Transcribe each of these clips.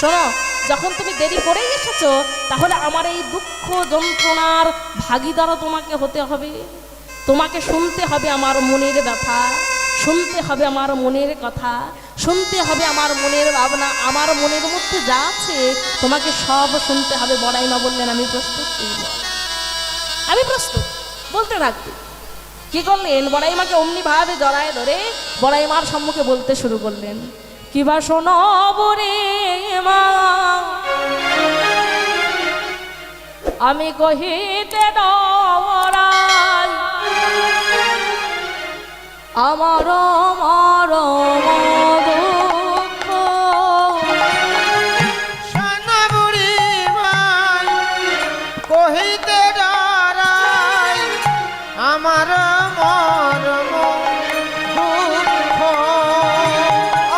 শোনো, যখন তুমি দেরি করেই এসেছো, তাহলে আমার এই দুঃখ যন্ত্রণার ভাগিদারও তোমাকে হতে হবে। তোমাকে শুনতে হবে আমার মনের ব্যথা, শুনতে হবে আমার মনের কথা, শুনতে হবে আমার মনের ভাবনা, আমার মনের মধ্যে যা আছে তোমাকে সব শুনতে হবে। বড়াইমা বললেন, আমি প্রস্তুত। আমি প্রস্তুত, বলতে থাকবে। কি করলেন, বড়াইমাকে অমনি ভাবে জড়ায় ধরে বড়াইমার সম্মুখে বলতে শুরু করলেন, কিবা শোনো বরে মা, আমি কহিতে ডরাই আমার মরম দুঃখ। সোনা বুড়ি মাই কহিতে ডরাই আমার মরম দুঃখ।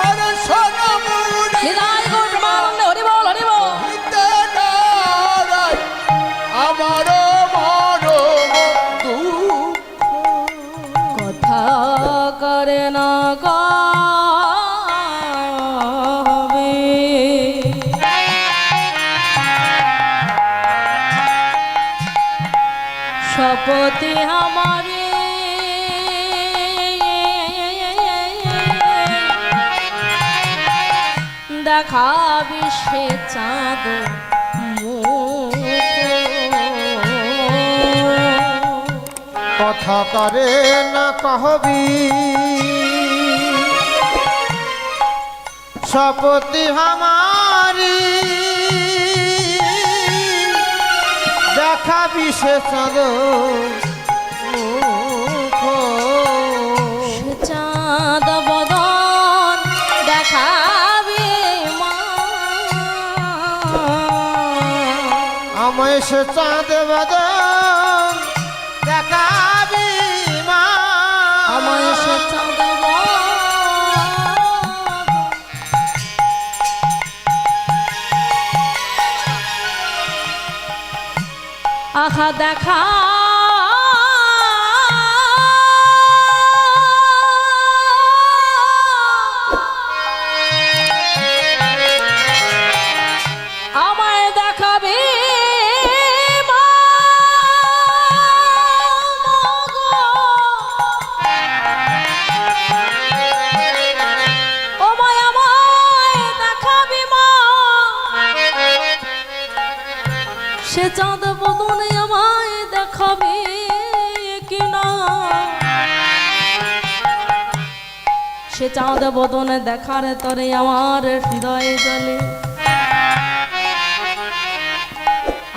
আরে সোনা বুড়ি হৃদয় গো প্রেমানন্দে হরি বল, হরি বল। কহিতে ডরাই আমার মরম দুঃখ। কথা করে না গাবে, শপথে আমারে দেখাবি সে চাঁদ মুখ। কথা করে না কহবি শপথি হামারি দেখাবি সে চাঁদ মুখ। সে চাঁদ বদন দেখাবি মা, আমায় সে চাঁদ বদন দেখাবি মা। আমায় সে চাঁদ আহা দেখা আমায় দেখাবে মা গো। ও মায় আমায় দেখাবে মা, সে চাঁদ বদনে আমায় দেখাবে কিনা। সে চাঁদ বদনে দেখার তরে আমার হৃদয়ে জ্বলে,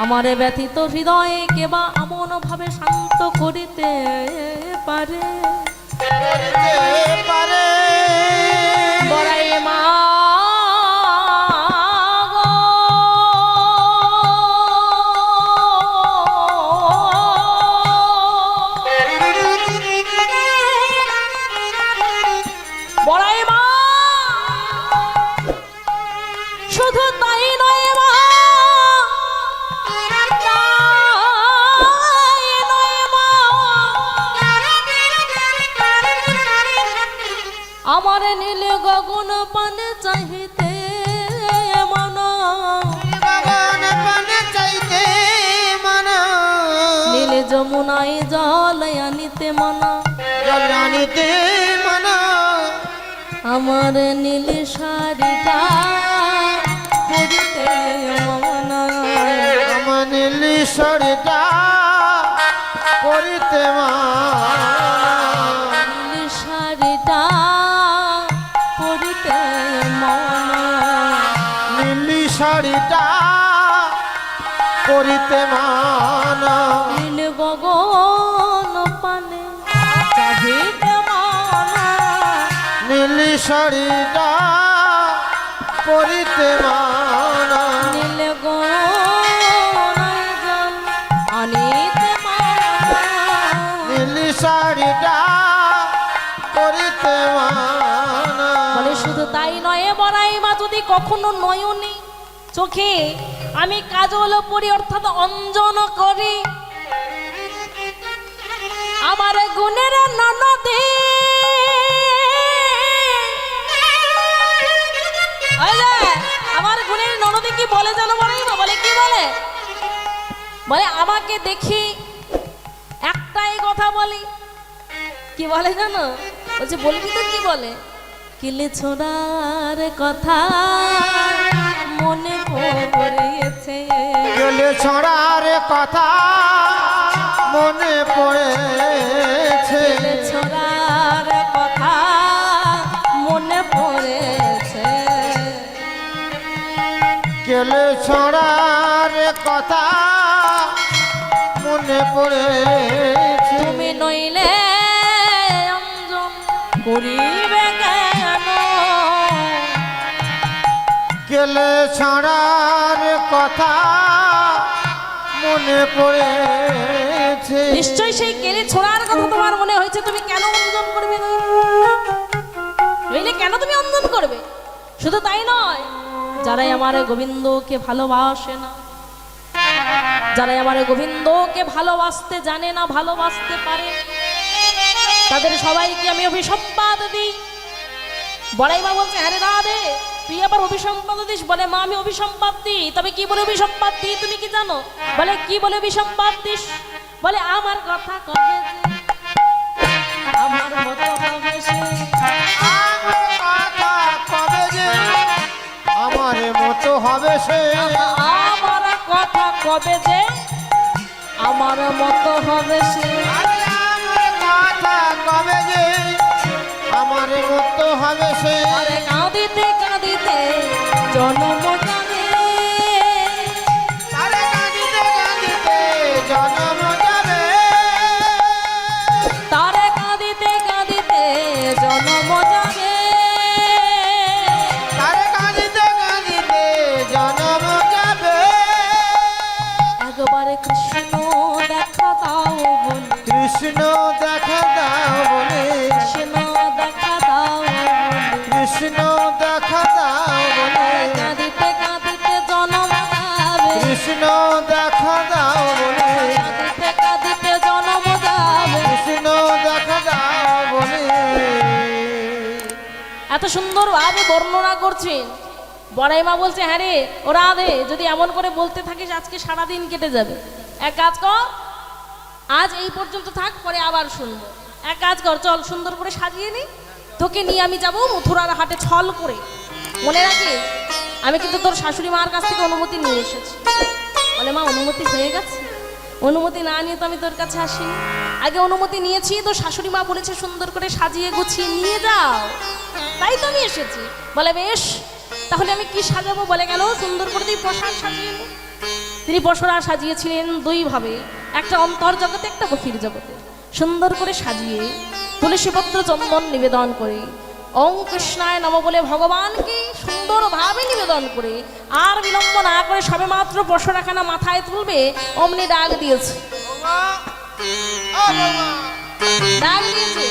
আমার ব্যথিত হৃদয়ে কেবা এমন ভাবে শান্ত করিতে পারে। পারে বড়াই মা গো, বড়াই মা, শুধু তাই নয় মা, তাই নয় মা, আমার নীল গগন পানে চাহিতে মন, গগন পানে চাইতে মন, নীল যমুনায় জল আনিতে মন, জল আনিতে মন, আমার নীল শাড়িটা পরিতে মন, আমার নীলি শাড়িটা পরিতে মন, নীল শাড়িটা পরিতে মন, নীলি শাড়িটা পরিতে মন, নীল গগন পানে চাহিতে মন, নীলি শাড়িটা পরিতে মন, নীল গগন জল আনিতে মন, নীলি শাড়িটা পরিতে মন। বলে শুধু তাই নয় বড়াই মা, যদি কখনো নয়নে চোখে আমি কাজল পরি অর্থাৎ অঞ্জন করি, আমার গুণের ননদে ওই যে আমার গুণের ননদে কি বলে জানো বলে কি বলে আমাকে দেখি একটাই কথা বলি, কি বলে জানো? বলছে বলবি তো, কি বলে? কিলে ছোড়ার কথা মনে পড়েছে, গেলে ছড়ার কথা মনে পড়েছে, কিলে ছোড়ার কথা মনে পড়েছে, গেলে ছড়ার কথা মনে পড়েছে। তুমি নইলে অঞ্জন করিবে কেন, গেলে ছড়ার কথা মনে পড়েছে। নিশ্চয়ই সেই কেলে ছোড়ার কথা তোমার মনে হয়েছে, তুমি কেন অঞ্জন করবে না? নইলে কেন তুমি অঞ্জন করবে? শুধু তাই নয়, যারাই আমার গোবিন্দকে ভালোবাসে না, যারাই আমার গোবিন্দকে ভালোবাসতে জানে না, ভালোবাসতে পারে, তাদের সবাইকে আমি অভিসম্পাদ দিই। বড়াই মা বলছে, হ্যাঁ রে রাধে, তুই আবার অভিসম্পাদ দিস? বলে মা আমি অভিসম্পাদ দিই। তবে কি বলে অভিসম্পাদ দিই তুমি কি জানো? বলে কি বলে অভিসম্পাদ দিস? বলে আমার কথা কবে যে আমার মতো হবে সে, আমার কথা কবে যে আমার মতো হবে সে, আমার কথা কবে যে আমার মতো হবে সে, আরে আমার কথা কবে যে আমার মতো হবে সে। আরে কাঁদিতে কাঁদিতে জন্ম জানে, আরে কাঁদিতে কাঁদিতে জন্ম যাবে, তারে কাঁদিতে কাঁদিতে জন্ম যাবে, আরে কাঁদিতে কাঁদিতে জন্ম যাবে। একবারে কৃষ্ণ দেখা দাও বলে, কৃষ্ণ দেখা দাও বলে, কৃষ্ণ দেখা দাও বলে, কৃষ্ণ দেখা দাও বলে, কাঁদিতে কাঁদিতে জন্ম যাবে, কৃষ্ণ দেখা দাও বলে, কাঁদিতে কাঁদিতে জন্ম যাবে। কৃষ্ণ দেখা দাও বলে। এত সুন্দর ভাবে বর্ণনা করছেন। বড়াই মা বলছে, হ্যাঁ রে ও রাধে, যদি এমন করে বলতে থাকিস আজকে সারাদিন কেটে যাবে। এক কাজ কর, আজ এই পর্যন্ত থাক, পরে আবার শুনবো। এক কাজ কর, চল সুন্দর করে সাজিয়ে নি, তোকে নিয়ে আমি যাব মথুরার হাটে ছল করে। মনে রাখিস, আমি কিন্তু তোর শাশুড়ি মার কাছ থেকে অনুমতি নিয়ে এসেছি। বলে মা অনুমতি হয়ে গেছে? অনুমতি না নিয়ে তো আমি তোর কাছে আসিনি, আগে অনুমতি নিয়েছি, তো শাশুড়ি মা বলেছে সুন্দর করে সাজিয়ে গুছিয়ে নিয়ে যাও, তাই তো আমি এসেছি। বলে বেশ, তাহলে আমি কি সাজাবো? বলে গেল সুন্দর করে তুই পোশাক সাজিয়ে নে। তিনি পসরা সাজিয়েছিলেন দুই ভাবে, একটা অন্তর জগতে, একটা বহির জগতে। সুন্দর করে সাজিয়ে তুলসীপত্র চন্দন নিবেদন করে ওং কৃষ্ণায় নম বলে ভগবানকে সুন্দরভাবে নিবেদন করে আর বিলম্ব না করে সবে মাত্র পসরাখানা মাথায় তুলবে অমনি ডাক দিয়েছে, ডাক দিয়েছে।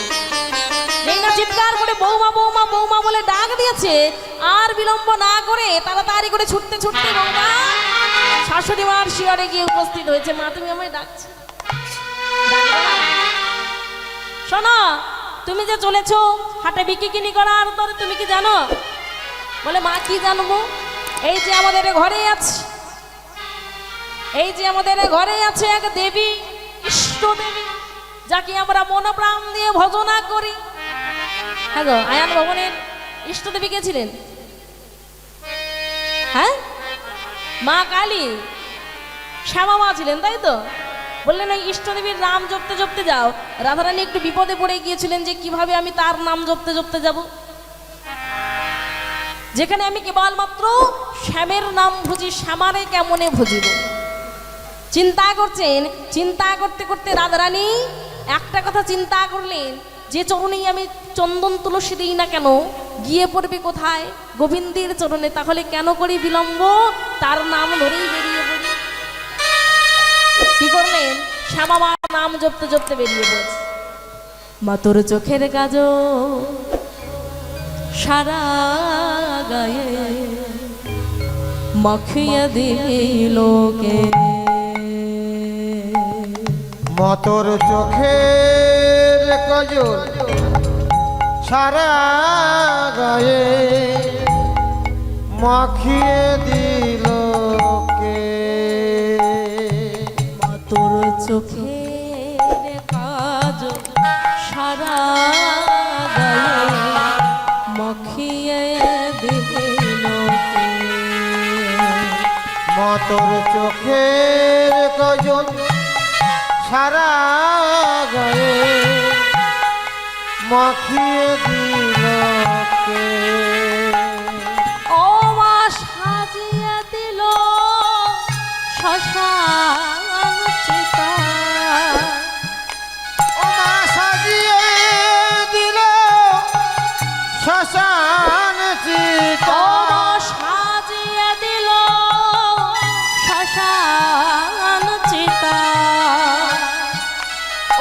যেই না চিৎকার করে বৌমা বৌমা বৌমা বলে ডাক দিয়েছে, আর বিলম্ব না করে তাড়াতাড়ি করে ছুটতে ছুটতে বৌমা শাশুড়ি মার শিয়রে গিয়ে উপস্থিত হয়েছে। মা তুমি আমায় ডাকছো? শোনো, তুমি যে চলেছো হাটে বিক্রি করার তরে, তুমি কি জানো? বলে মা কি জানবো? এই যে আমাদের ঘরে আছে, এই যে আমাদের ঘরে আছে এক দেবী, ইষ্ট দেবী, যাকে আমরা মন প্রাণ দিয়ে ভজনা করি। হ্যাঁ গো, আয়ান ভবনের ইষ্ট দেবী কে ছিলেন? হ্যাঁ, মা কালী, শ্যামা মা ছিলেন, তাই তো? বললেন ওই ইষ্টদেবীর নাম জপতে জপতে যাও। রাধারানী একটু বিপদে পড়ে গিয়েছিলেন যে কিভাবে আমি তার নাম জপতে জপতে যাব, যেখানে আমি কেবলমাত্র শ্যামের নাম ভুজি, শ্যামারে কেমনে ভুজিব। চিন্তা করছেন, চিন্তা করতে করতে রাধারানী একটা কথা চিন্তা করলেন, যে চরণেই আমি চন্দন তুলসী দিই না কেন, গিয়ে পড়বে কোথায়? গোবিন্দের চরণে। তাহলে কেন করি বিলম্ব, তার নাম ধরেই বেরিয়ে পড়ি। কি করলেন? শ্যামা মার নাম জপতে জপতে বেরিয়ে পড়েছে। মা তোর চোখের কাজল সারা গায়ে মাখিয়ে দিলোকে, মতর চোখের কাজল সারা গায়ে মাখিয়ে দিল কে মা তোর চোখের কাজল সারা গায়ে মাখিয়ে দিল কে? মতর চোখের কাজল সারা গায়ে মাখিয়ে দিল কে ও মা সাজিয়ে দিল শ্মশান চিতা, ও মা সাজিয়ে দিল শ্মশান চিতা ও মা সাজিয়ে দিল শ্মশান চিতা,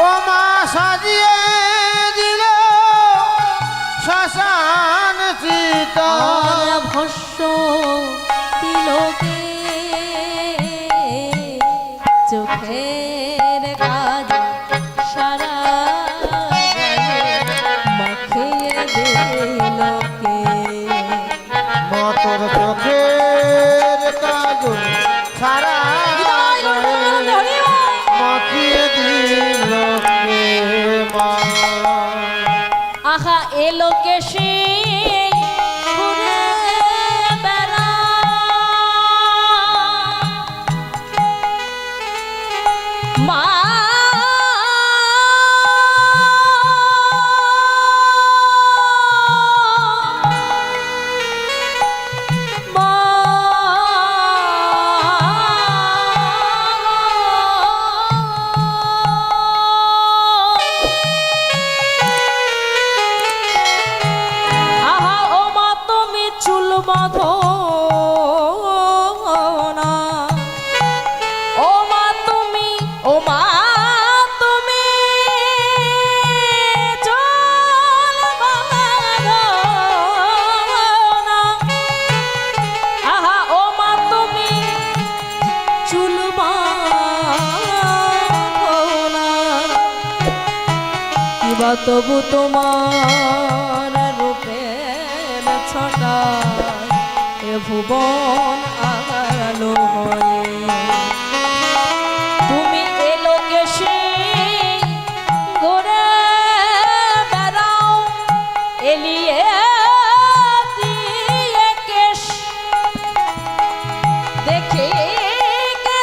ও মা সাজিয়ে দিল শ্মশান চিতা আর ভস্য তিলকে চোখের কাজ সারা গায়ে মাখিয়ে দিল কে? মতর চোখের কাজল সারা গায়ে মাখিয়ে দিল কে মা আহা এলো কেশে ঘুরে বেড়া, মা আহা ও মা তুমি চুল বাঁধো না, ও মা তুমি ও মা তুমি চুল বাঁধো না, আহা ও মা তুমি চুল বাঁধো না, কিবা তবু তোমার রূপের ছটা এ ভুবন আলো হয়ে তুমি এলো কেশে ঘুরে বেড়াও এলিয়ে দিয়ে কেশ দেখে কেঁদে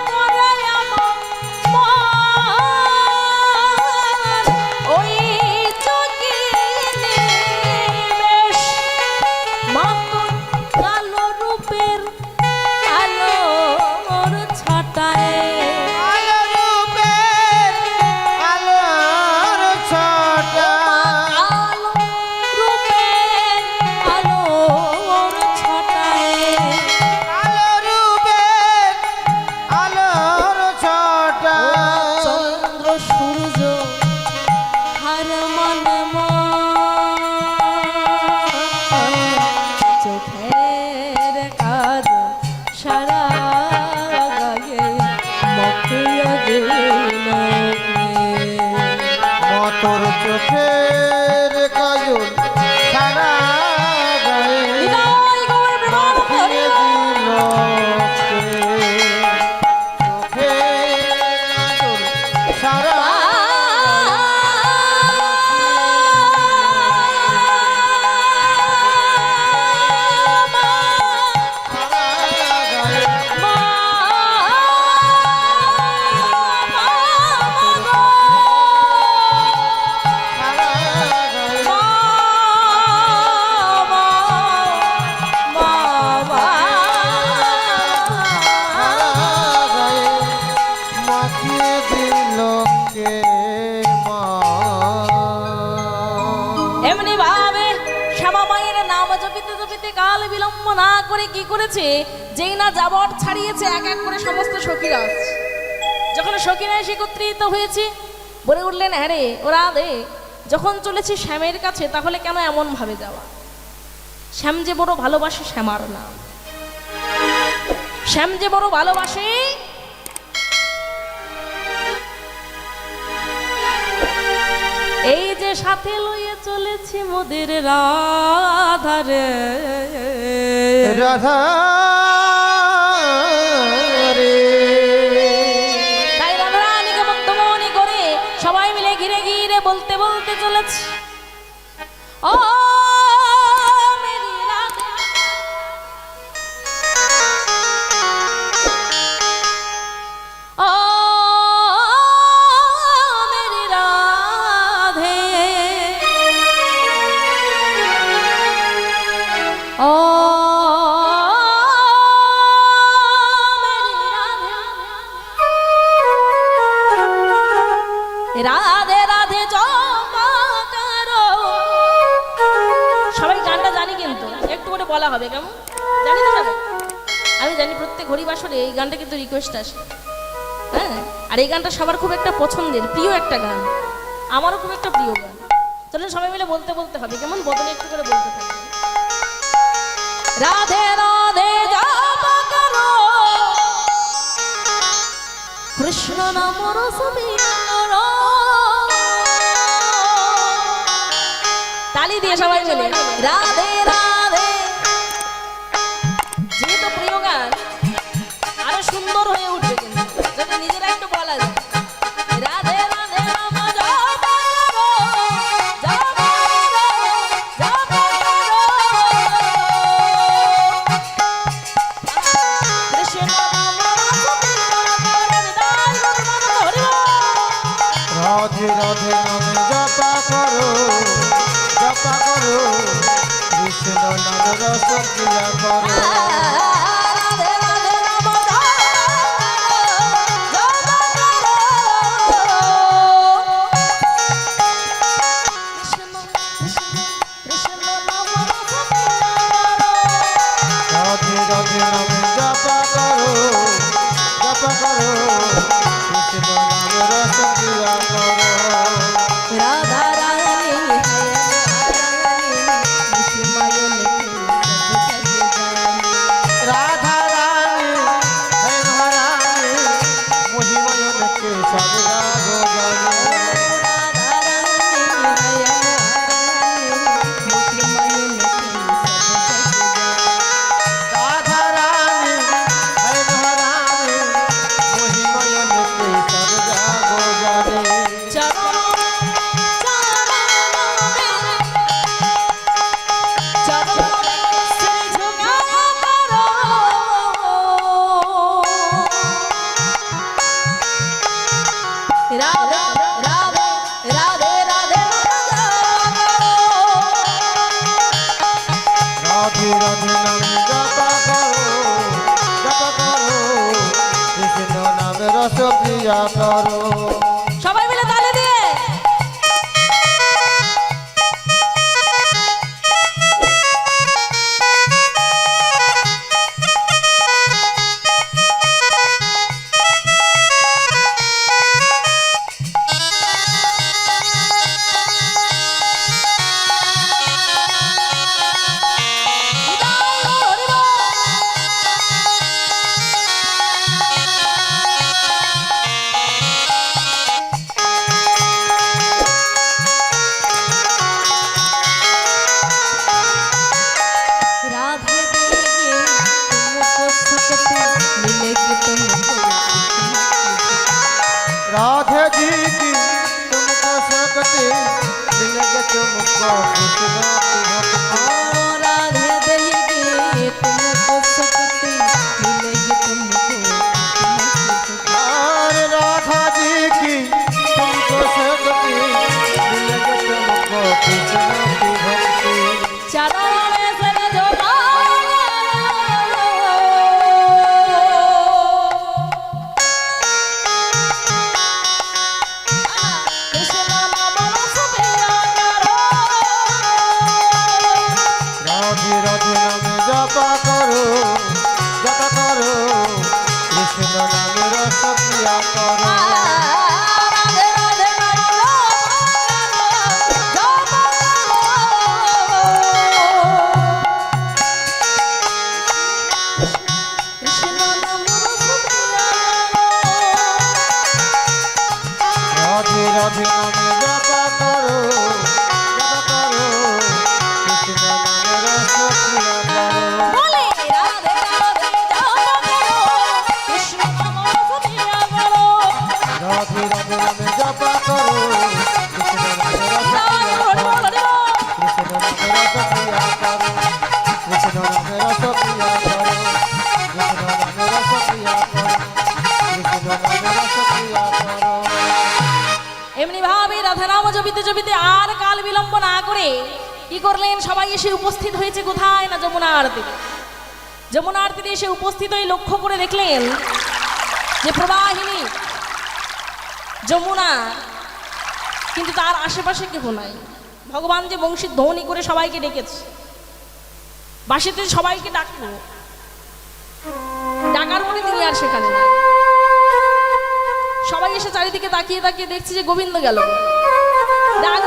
মরে আমার মন, ওই চোখে নিমেষ মাতন কালো রূপের আলোর ছটায় আলো রূপের আলোর ছটা আলো রূপের আলোর ছটায় আলো রূপের আলোর ছটা চন্দ্র সূর্য হার মনে চোখের কাজ সারা গায়ে মকিয়া দিল মতর চোখের কাজল সারা গায়ে মাখিয়ে দিল কে চোখের কাজল সারা মাখিয়ে দিল কে মা এমনি ভাবে শ্যামা মায়ের নাম জপিতে জপিতে কাল বিলম্ব না করে কি করেছে, যেই না যাবট ছাড়িয়েছে এক এক করে সমস্ত সখীরা আসছে। যখন সখীরা এসে একত্রিত হয়েছে বলে উঠলেন, হ্যাঁ রে ওরা দে যখন চলেছি শ্যামের কাছে তাহলে কেন এমন ভাবে যাওয়া? শ্যাম যে বড় ভালোবাসে শ্যামার নাম, শ্যাম যে বড় ভালোবাসে এই যে সাথে লইয়ে চলেছি মোদের রাধারে। রাধা রে। তাই রাধারানীকে মুগ্ধমণি করে সবাই মিলে ঘিরে ঘিরে বলতে বলতে চলেছে, ও মেরি রাধে, ও মেরি রাধে, ও রাধে রাধে জপা করো। সবাই গানটা জানি কিন্তু একটু করে বলা হবে, কেমন জানি তো সবাই? আমি জানি প্রত্যেক হরিবাসরে এই গানটা কিন্তু রিকোয়েস্ট আসে। হ্যাঁ, আর এই গানটা সবার খুব একটা পছন্দের প্রিয় একটা গান, আমারও খুব একটা প্রিয় গান। চলুন সবাই মিলে বলতে বলতে হবে, কেমন বদলে একটু করে বলতে থাকবে। রাধে রাধে জপা করো, কৃষ্ণ নাম রস বিনোরো। তালি দিয়ে সবাই মিলে রাধে রাধে। যেহেতু প্রিয় গান আরো সুন্দর হয়ে উঠবে, কিন্তু যদি নিজেরা একটু বলা যায়, রাধে রাধে নাম জপা করো, জপা করো, জপা করো। কৃষ্ণ নাম রস বিনোরো, হৃদয় গৌরমন হরি বল। রাধে রাধে নামে জপা করো, জপা করো, কৃষ্ণ নাম রস ক্রিয়া করো। রাধে রাধে নাম জপা করো, কৃষ্ণ কৃষ্ণ কৃষ্ণ নাম রস ক্রিয়া করো। রাধে রাধে নামে জপা করো, জপা করো, কৃষ্ণ নাম রস ক্রিয়া করো। রাধা রানী है रानी, मुझमायन के सब जग जानी। राधा रानी है महारानी, महिमयन के सब गागो गानी। राधा रानी है रानी, मुझमायन के सब जग जानी। राधा रानी है महारानी, महिमयन के सब गागो गानी। चरणों से झुका करो, राधे राधे राधे राधे राधे राधे नाम जपा करो, जपा करो, कृष्ण नाम रस प्रिया करो। সবাই মিলে তালি দিয়ে হরি বল। राधे देंगे तुमको सकती, मिलेगी तुमको। राधे जी की तुमको शक्ति, मिलेगी तुमको कृष्ण की भक्ति। राधे देंगे तुमको सकती, मिलेगी तुमको। और राधा जी की तुमको शक्ति, मिलेगी तुमको कृष्ण की भक्ति। चरणों में सर झुका कृष्ण नाम रस प्रिया करो। राधे राधे नाम जपा करो, जपा करो, कृष्ण नाम रस प्रिया करो। राधे राधे नाम जपा करो, कृष्ण नाम रस प्रिया करो। राधे राधे नाम जपा करो, जपा জপিতে আর কাল বিলম্ব না করে কি করলেন, সবাই এসে উপস্থিত হয়েছে কোথায় না যমুনার তীরে। যমুনার তীরে এসে উপস্থিত হয়ে লক্ষ্য করে দেখলেন যে প্রবাহিনী যমুনা, কিন্তু তার আশেপাশে কেউ নাই। ভগবান যে বংশীর ধ্বনি করে সবাইকে ডেকেছে, বাঁশিতে সবাইকে ডাকলো, ডাকার পরে তিনি আর সেখানে নাই। সবাই এসে চারিদিকে তাকিয়ে তাকিয়ে দেখছে যে গোবিন্দ গেল। ডাক